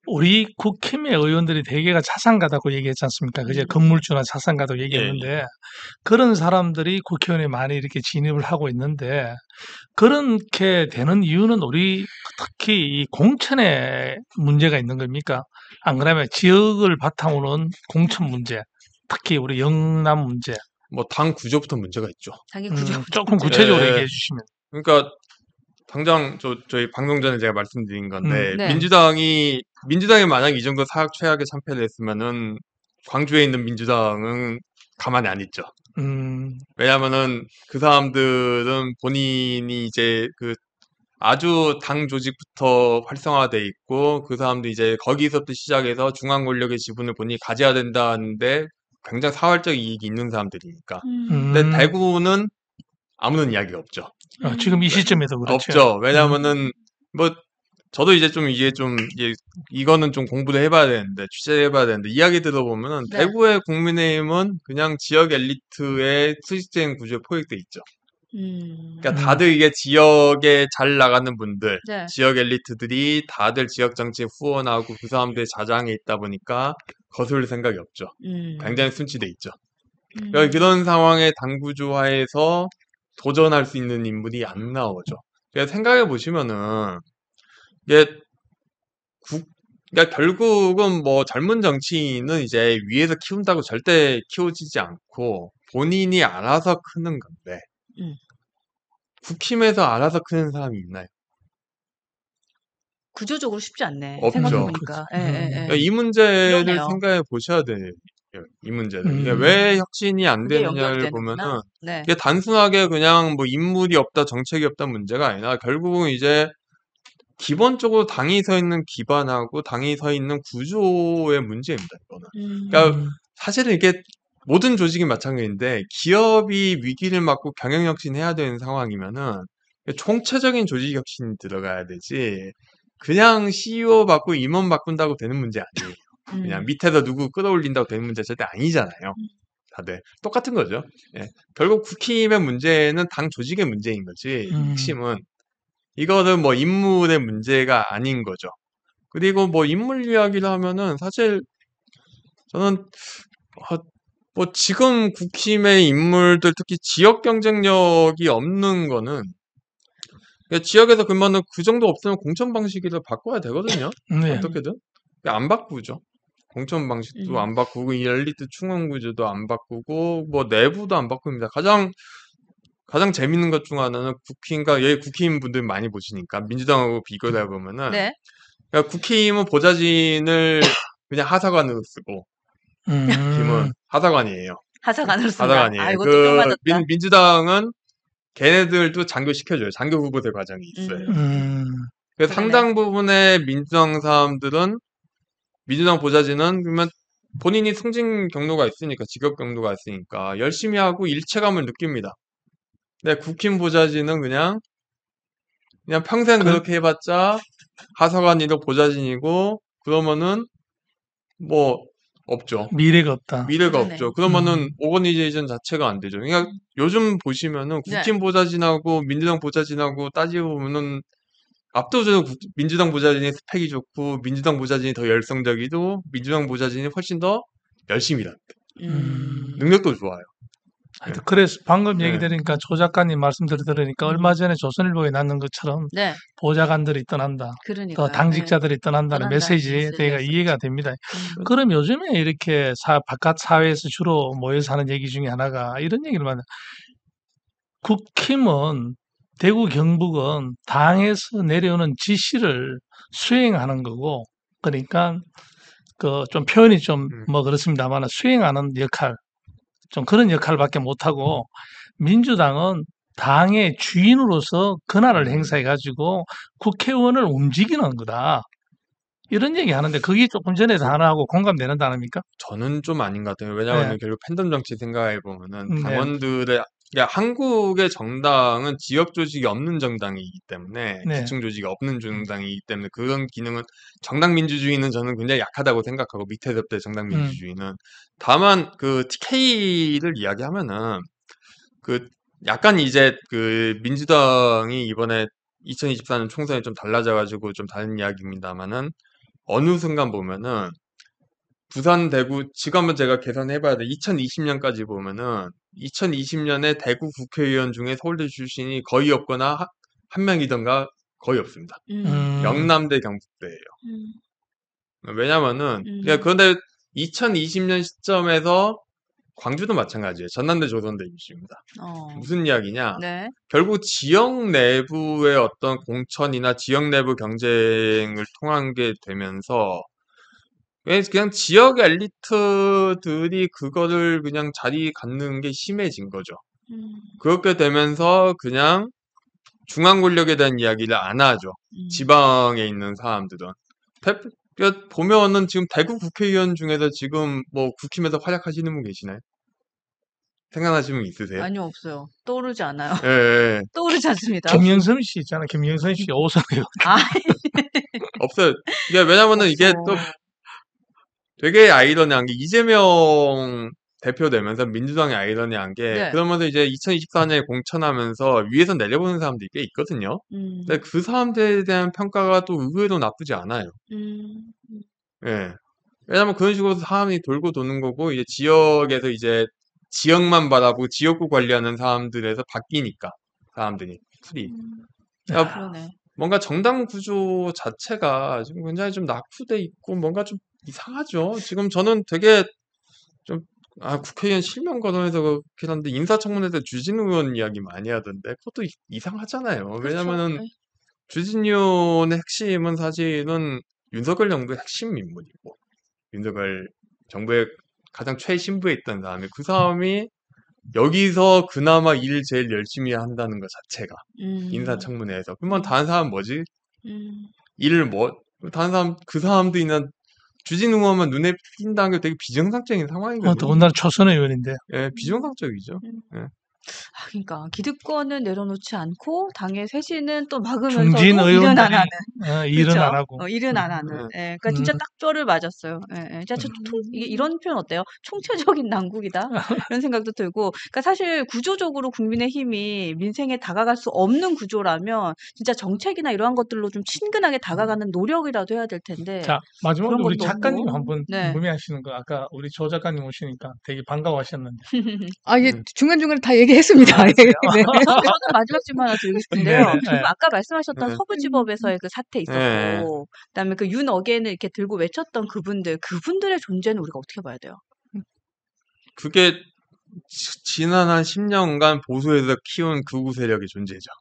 우리 국힘의 의원들이 대개가 자산가다고 얘기했지 않습니까? 그제 음. 건물주나 자산가도 예, 예. 얘기했는데 그런 사람들이 국회의원에 많이 이렇게 진입을 하고 있는데 그렇게 되는 이유는 우리 특히 이 공천에 문제가 있는 겁니까? 안 그러면 지역을 바탕으로는 공천 문제, 특히 우리 영남 문제. 뭐 당 구조부터 문제가 있죠. 당의 구조부터 조금 문제가 구체적으로 예. 얘기해 주시면. 그러니까 당장 저희 방송 전에 제가 말씀드린 건데 네. 민주당이 만약 이 정도 사학 최악의 참패를 했으면은 광주에 있는 민주당은 가만히 안 있죠. 왜냐면은 그 사람들은 본인이 이제 그 아주 당 조직부터 활성화돼 있고 그 사람도 이제 거기서부터 시작해서 중앙 권력의 지분을 본인이 가져야 된다는데 굉장히 사활적 이익이 있는 사람들이니까. 근데 음, 대구는 아무런 이야기가 없죠. 지금 이 시점에서 그렇죠. 없죠. 왜냐면은 뭐 저도 이제 이거는 좀 공부를 해봐야 되는데 취재를 해봐야 되는데 이야기 들어보면은 네. 대구의 국민의힘은 그냥 지역 엘리트의 수직적인 구조에 포획돼 있죠. 그러니까 다들 이게 지역에 잘 나가는 분들, 네. 지역 엘리트들이 다들 지역 정치에 후원하고 그 사람들의 자장에 있다 보니까 거슬릴 생각이 없죠. 굉장히 순치돼 있죠. 그러니까 그런 상황의 당 구조화에서 도전할 수 있는 인물이 안 나오죠. 그러니까 생각해 보시면은 이게 그러니까 결국은 뭐 젊은 정치인은 이제 위에서 키운다고 절대 키워지지 않고 본인이 알아서 크는 건데 국힘에서 알아서 크는 사람이 있나요? 구조적으로 쉽지 않네. 없죠. 생각해보니까. 그러니까 이 문제를 그러네요. 생각해 보셔야 돼요. 이 문제를. 이게 음. 왜 혁신이 안 그게 되느냐를 연결이 보면은 되는구나. 네. 이게 단순하게 그냥 뭐 인물이 없다, 정책이 없다 문제가 아니라 결국은 이제 기본적으로 당이 서 있는 기반하고 당이 서 있는 구조의 문제입니다. 이거는. 그러니까 사실은 이게 모든 조직이 마찬가지인데 기업이 위기를 맞고 경영혁신해야 되는 상황이면은 총체적인 조직혁신이 들어가야 되지 그냥 CEO 바꾸고 임원 바꾼다고 되는 문제 아니에요. 그냥 밑에서 누구 끌어올린다고 되는 문제 절대 아니잖아요. 다들 똑같은 거죠. 예. 결국 국힘의 문제는 당 조직의 문제인 거지 핵심은 이거는 뭐 인물의 문제가 아닌 거죠. 그리고 뭐 인물 이야기를 하면은 사실 저는 뭐 지금 국힘의 인물들 특히 지역 경쟁력이 없는 거는 그러니까 지역에서 그러면은 그 정도 없으면 공천 방식을 바꿔야 되거든요. 네. 어떻게든 안 바꾸죠. 공천 방식도 안 바꾸고 이 엘리트 충원 구조도 안 바꾸고 뭐 내부도 안 바꿉니다. 가장 재밌는 것 중 하나는 국힘과 여기 국힘 분들 많이 보시니까 민주당하고 비교를 해보면은 네. 그러니까 국힘은 보좌진을 그냥 하사관으로 쓰고 국힘은 하사관이에요. 하사관으로 쓴다. 하사관이에요. 아, 이것도 좀 맞았다. 민주당은 걔네들도 장교 시켜줘요. 장교 후보들 과정이 있어요. 그래서 상당 부분의 민주당 사람들은 민주당 보좌진은 그러면 본인이 승진 경로가 있으니까 직업 경로가 있으니까 열심히 하고 일체감을 느낍니다. 근데 국힘 보좌진은 그냥 평생 그렇게 해봤자 하사관이고 보좌진이고 그러면은 뭐 없죠. 미래가 없다. 미래가 그러네. 없죠. 그러면은 오거니제이션 자체가 안 되죠. 그러니까 요즘 보시면은 국힘 보좌진하고 민주당 보좌진하고 따지고 보면은 압도적으로 민주당 보좌진이 스펙이 좋고 민주당 보좌진이 더 열성적이고 민주당 보좌진이 훨씬 더 열심히 일합니다. 능력도 좋아요. 하여튼 그래서 방금 얘기 네. 들으니까 조 작가님 말씀들 들으니까 얼마 전에 조선일보에 났는 것처럼 네. 보좌관들이 떠난다. 그러니까요. 또 당직자들이 떠난다는 떠난다는 메시지 메시지가 내가 있었죠. 이해가 됩니다. 그럼 요즘에 이렇게 바깥 사회에서 주로 모여서 하는 얘기 중에 하나가 이런 얘기를 많이 국힘은 대구 경북은 당에서 내려오는 지시를 수행하는 거고 그러니까 그 좀 표현이 좀 뭐 그렇습니다만 수행하는 역할 좀 그런 역할밖에 못하고 민주당은 당의 주인으로서 권한을 행사해 가지고 국회의원을 움직이는 거다. 이런 얘기 하는데 그게 조금 전에 단어하고 공감되는 단어입니까? 저는 좀 아닌 것 같아요. 네. 왜냐하면 결국 팬덤 정치 생각해 보면은 네. 당원들의 그러니까 한국의 정당은 지역 조직이 없는 정당이기 때문에 네. 기층 조직이 없는 정당이기 때문에 그런 기능은 정당 민주주의는 저는 굉장히 약하다고 생각하고 밑에서부터 정당 민주주의는 다만 그 TK를 이야기하면은 그 약간 이제 그 민주당이 이번에 2024년 총선이 좀 달라져 가지고 좀 다른 이야기입니다만은 어느 순간 보면은 부산, 대구, 지금 한번 제가 계산해봐야 돼. 2020년까지 보면은 2020년에 대구 국회의원 중에 서울대 출신이 거의 없거나 한 명이던가 거의 없습니다. 영남대, 경북대예요. 왜냐면은 그런데 2020년 시점에서 광주도 마찬가지예요. 전남대, 조선대 유시입니다. 무슨 이야기냐? 네. 결국 지역 내부의 어떤 공천이나 지역 내부 경쟁을 통한 게 되면서 그냥 지역 엘리트들이 그거를 그냥 자리 갖는 게 심해진 거죠. 그렇게 되면서 그냥 중앙 권력에 대한 이야기를 안 하죠. 지방에 있는 사람들은. 보면은 지금 대구 국회의원 중에서 지금 뭐 국힘에서 활약하시는 분 계시나요? 생각나시는 분 있으세요? 아니요, 없어요. 떠오르지 않아요. 예, 예. 떠오르지 않습니다. 김영선 씨 있잖아. 김영선 씨 5선이요. 아, 없어요. 이게 왜냐면은 이게 또 없어. 되게 아이러니한 게 이재명 대표 되면서 민주당이 아이러니한 게 네. 그러면서 이제 2024년에 공천하면서 위에서 내려보는 사람들이 꽤 있거든요. 근데 그 사람들에 대한 평가가 또 의외로 나쁘지 않아요. 예. 왜냐면 그런 식으로 사람이 돌고 도는 거고 이제 지역에서 이제 지역만 바라보고 지역구 관리하는 사람들에서 바뀌니까 사람들이 풀이. 그러니까 그러네. 뭔가 정당 구조 자체가 지금 굉장히 좀 낙후돼 있고 뭔가 좀 이상하죠. 지금 저는 되게 좀 국회의원 실명 거론해서 그렇긴 한데 인사청문회에서 주진우 의원 이야기 많이 하던데 그것도 이상하잖아요. 그렇죠. 왜냐면은 네. 주진우 의원의 핵심은 사실은 윤석열 정부의 핵심 인물이고 윤석열 정부의 가장 최신부에 있던 사람이 그 사람이 여기서 그나마 일을 제일 열심히 한다는 것 자체가 인사청문회에서 그러면 다른 사람 뭐지? 일을 다른 사람 그 사람도 있는 주진우 의원만 눈에 띈다는 게 되게 비정상적인 상황이거든요. 더군다나 초선 의원인데. 예, 비정상적이죠. 예. 그러니까 기득권은 내려놓지 않고 당의 쇄신은 또 막으면서도 중진 일은 안 의원들이 하는. 일은 그렇죠? 안 하고. 일은 안 하는. 예, 그러니까 진짜 딱 뼈를 맞았어요. 예, 예. 진짜 이런 표현 어때요? 총체적인 난국이다. 이런 생각도 들고. 그러니까 사실 구조적으로 국민의힘이 민생에 다가갈 수 없는 구조라면 진짜 정책이나 이러한 것들로 좀 친근하게 다가가는 노력이라도 해야 될 텐데. 자, 마지막으로 그런 우리 것도 작가님 없고. 한번 네. 궁금해하시는 거 아까 우리 조 작가님 오시니까 되게 반가워하셨는데. 이게 중간중간에 다 얘기했습니다. 예. 네. 저는 마지막 질문 하나 드리고 싶은데요. 네, 네. 그럼 아까 말씀하셨던 네. 서부지법에서의 그 사태 네. 있었고, 그다음에 그 윤 어게인을 이렇게 들고 외쳤던 그분들의 존재는 우리가 어떻게 봐야 돼요? 그게 지난 한 10년간 보수에서 키운 극우 세력의 존재죠.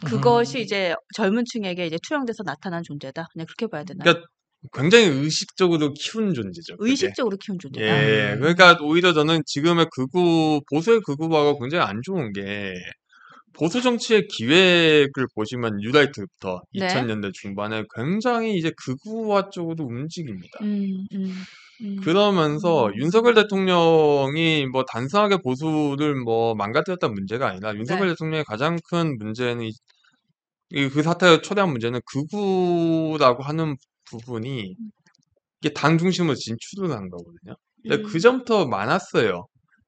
그것이 이제 젊은 층에게 이제 투영돼서 나타난 존재다. 그냥 그렇게 봐야 되나요? 그러니까 굉장히 의식적으로 키운 존재죠. 그게. 의식적으로 키운 존재다. 예, 그러니까 오히려 저는 지금의 보수의 극우화가 굉장히 안 좋은 게 보수 정치의 기획을 보시면 뉴라이트부터 네. 2000년대 중반에 굉장히 이제 극우화 쪽으로 움직입니다. 음. 그러면서 윤석열 대통령이 뭐 단순하게 보수를 뭐 망가뜨렸다는 문제가 아니라 윤석열 네. 대통령의 가장 큰 문제는 그 사태가 초래한 문제는 극우라고 하는 부분이 이게 당 중심으로 진출을 한 거거든요. 근데 그 전부터 많았어요.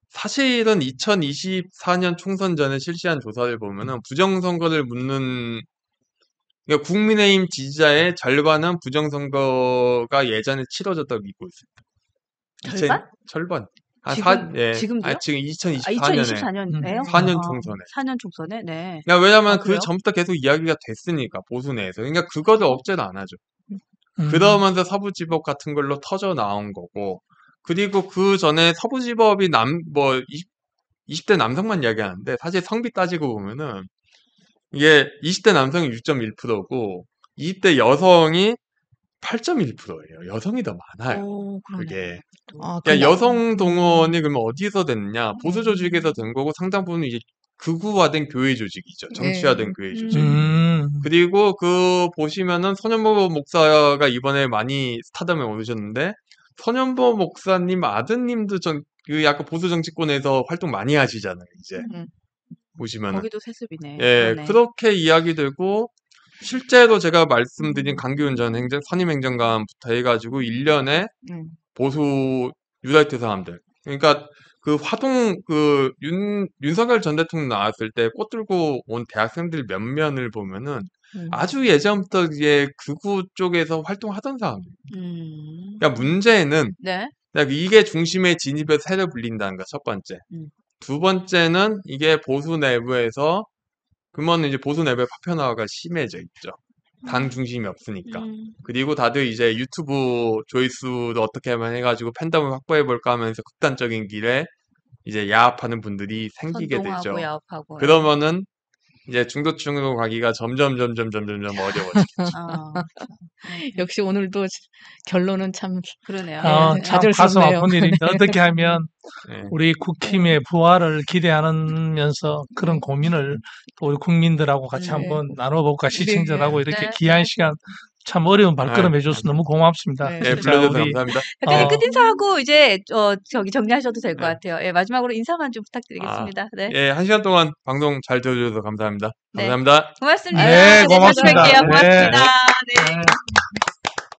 사실은 2024년 총선 전에 실시한 조사를 보면은 부정선거를 묻는 그러니까 국민의힘 지지자의 절반은 부정선거가 예전에 치러졌다고 믿고 있습니다. 절반? 절반. 지금도요? 지금 2024년에 2024년에요? 4년 총선에. 4년 총선에? 네. 그러니까 왜냐면 그 그래요? 전부터 계속 이야기가 됐으니까 보수 내에서. 그러니까 그거를 억제를 안 하죠. 음. 그러면서 서부지법 같은 걸로 터져 나온 거고 그리고 그 전에 서부지법이 20대 남성만 이야기하는데 사실 성비 따지고 보면은 이게 20대 남성이 6.1%고 20대 여성이 8.1%예요. 여성이 더 많아요. 그러네. 그게. 그러니까 그러니까 여성 동원이 그러면 어디서 됐느냐? 보수 조직에서 된 거고 상당 부분은 이제 극우화된 교회 조직이죠. 정치화된 교회 조직. 그리고 그 보시면은 손현보 목사가 이번에 많이 스타덤에 오르셨는데 손현보 목사님 아드님도 그 약간 보수 정치권에서 활동 많이 하시잖아요. 이제 보시면은 거기도 세습이네. 예, 그러네. 그렇게 이야기되고 실제로 제가 말씀드린 강기훈 전 선임행정관부터 해가지고 1년에 보수 뉴라이트 사람들 그러니까 윤석열 전 대통령 나왔을 때 꽃 들고 온 대학생들 면면을 보면은 음. 아주 예전부터 이제 극우 쪽에서 활동하던 사람. 음. 그러니까 문제는 네. 이게 중심에 진입해서 세를 불린다는 거, 첫 번째. 두 번째는 이게 보수 내부에서, 그러면 이제 보수 내부의 파편화가 심해져 있죠. 당 중심이 없으니까. 그리고 다들 이제 유튜브 조회수도 어떻게 하면 해가지고 팬덤을 확보해볼까 하면서 극단적인 길에 이제 야합하는 분들이 생기게 되죠. 선동하고 야합하고. 그러면은 이제 중도층으로 가기가 점점 어려워지겠죠. 아, 역시 오늘도 결론은 참 그러네요. 아, 참 좌절스럽네요. 가슴 아픈 일인데 어떻게 하면 네. 우리 국힘의 부활을 기대하면서 그런 고민을 또 우리 국민들하고 같이 네. 한번 나눠볼까, 시청자들하고 이렇게 네, 귀한 네. 시간 참 어려운 발걸음 해줘서 너무 고맙습니다. 네. 네, 진짜 불러주셔서 우리 감사합니다. 대표님 어, 끝인사하고 이제 저기 정리하셔도 될 것 네. 같아요. 예, 마지막으로 인사만 좀 부탁드리겠습니다. 네. 예, 1시간 동안 방송 잘 들어주셔서 감사합니다. 네. 감사합니다. 고맙습니다. 네, 자주 고맙습니다. 뵐게요. 네. 고맙습니다. 네.